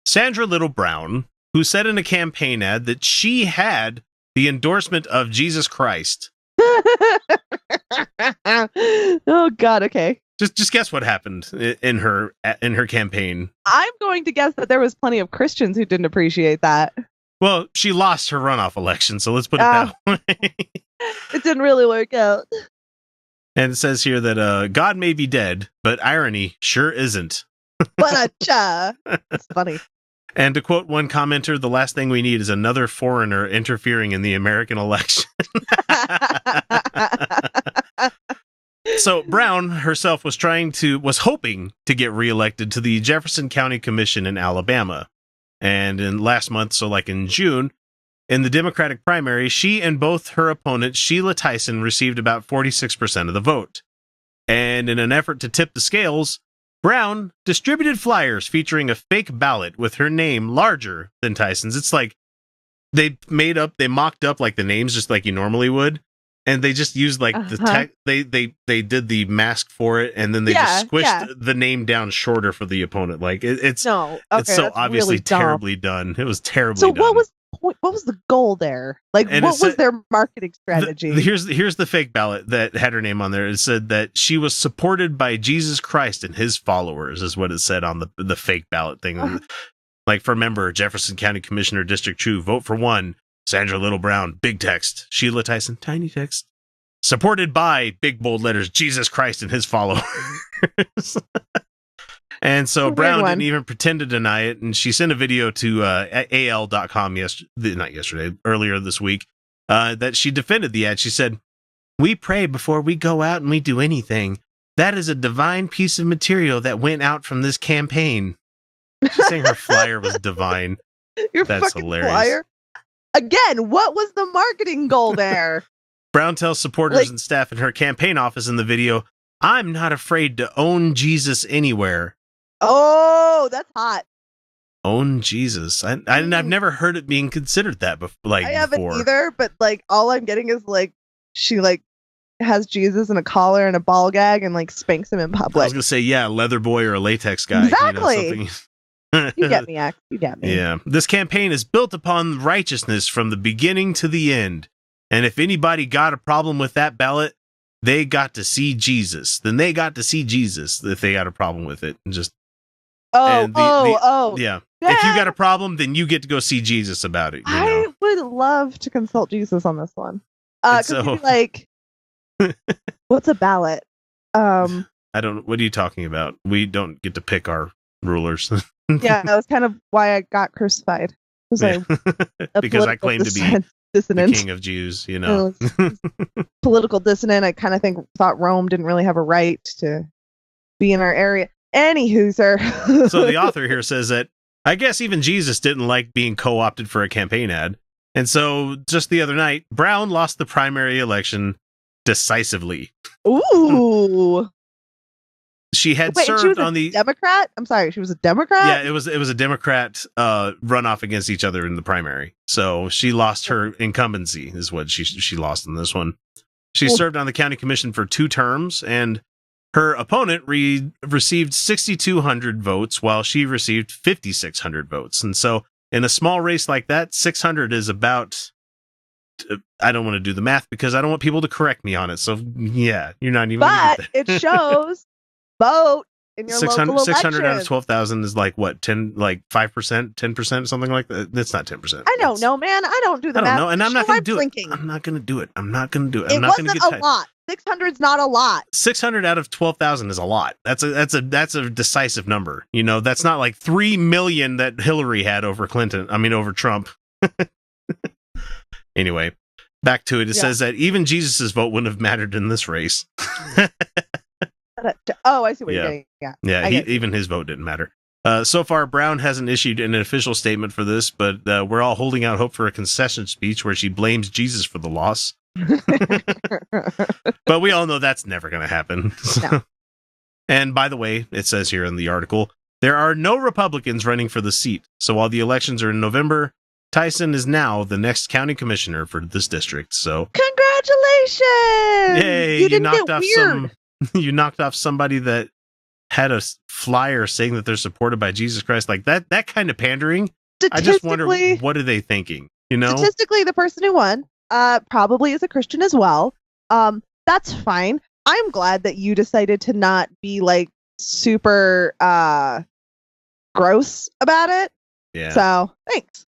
Sandra Little Brown, who said in a campaign ad that she had the endorsement of Jesus Christ. Oh God, okay. Just guess what happened in her campaign. I'm going to guess that there was plenty of Christians who didn't appreciate that. Well, she lost her runoff election, so let's put it that way. It didn't really work out. And it says here that God may be dead, but irony sure isn't. What a cha! It's funny. And to quote one commenter, the last thing we need is another foreigner interfering in the American election. So Brown herself was hoping to get reelected to the Jefferson County Commission in Alabama. And in last month, so like in June, in the Democratic primary, she and both her opponent, Sheila Tyson, received about 46% of the vote. And in an effort to tip the scales, Brown distributed flyers featuring a fake ballot with her name larger than Tyson's. It's like they mocked up like the names just like you normally would. And they just used like the tech. They did the mask for it, and then they just squished the name down shorter for the opponent. Like it's so obviously really terribly done. It was terribly done. So what was the goal there? Like, and what was their marketing strategy? Here's the fake ballot that had her name on there. It said that she was supported by Jesus Christ and his followers, is what it said on the fake ballot thing. Like for member, Jefferson County Commissioner, District 2, vote for 1. Sandra Little Brown, big text. Sheila Tyson, tiny text. Supported by, big bold letters, Jesus Christ and his followers. And so Brown didn't even pretend to deny it, and she sent a video to AL.com earlier this week, that she defended the ad. She said, "We pray before we go out and we do anything. That is a divine piece of material that went out from this campaign." She's saying her flyer was divine. That's hilarious. Flyer? Again, what was the marketing goal there? Brown tells supporters and staff in her campaign office in the video, "I'm not afraid to own Jesus anywhere." Oh, that's hot. Own Jesus. I've never heard it being considered that before. I haven't either, but like all I'm getting is like she like has Jesus in a collar and a ball gag and like spanks him in public. I was gonna say, leather boy or a latex guy. Exactly. You get me, Axe. You get me. Yeah. This campaign is built upon righteousness from the beginning to the end. And if anybody got a problem with that ballot, they got to see Jesus. Then they got to see Jesus if they got a problem with it. And just yeah. If you got a problem, then you get to go see Jesus about it. I would love to consult Jesus on this one. So, like, what's a ballot? I don't. What are you talking about? We don't get to pick our rulers. Yeah, that was kind of why I got crucified. Because I claim to be dissonant. The king of Jews, you know. Political dissonant. I kind of thought Rome didn't really have a right to be in our area. Anywho, sir. So the author here says that I guess even Jesus didn't like being co-opted for a campaign ad. And so just the other night, Brown lost the primary election decisively. Ooh. She had served on the Democrat. I'm sorry, she was a Democrat. Yeah, it was a Democrat runoff against each other in the primary. So she lost her incumbency, is what she lost in this one. She served on the county commission for 2 terms, and her opponent received 6,200 votes, while she received 5,600 votes. And so, in a small race like that, 600 is about. I don't want to do the math because I don't want people to correct me on it. So yeah, you're not even. But it shows. Vote in your 600 out of 12,000 is like what? 5%, 10%, something like that. That's not 10%. I don't know, man. I don't do the math. I don't know, and I'm not going to do it. I'm not going to do it. I'm not going to do it. It wasn't a lot. 600's not a lot. 600 out of 12,000 is a lot. That's a decisive number. You know, that's not like 3 million that Hillary had over Trump. Anyway, back to it. It says that even Jesus's vote wouldn't have mattered in this race. Oh, I see what you're getting. Yeah, even his vote didn't matter. So far, Brown hasn't issued an official statement for this, but we're all holding out hope for a concession speech where she blames Jesus for the loss. But we all know that's never going to happen. No. And by the way, it says here in the article, there are no Republicans running for the seat. So while the elections are in November, Tyson is now the next county commissioner for this district. So congratulations! Yay! You knocked off somebody that had a flyer saying that they're supported by Jesus Christ, like that kind of pandering. I just wonder, what are they thinking? Statistically, the person who won probably is a Christian as well. That's fine. I'm glad that you decided to not be like super gross about it. Yeah. So thanks.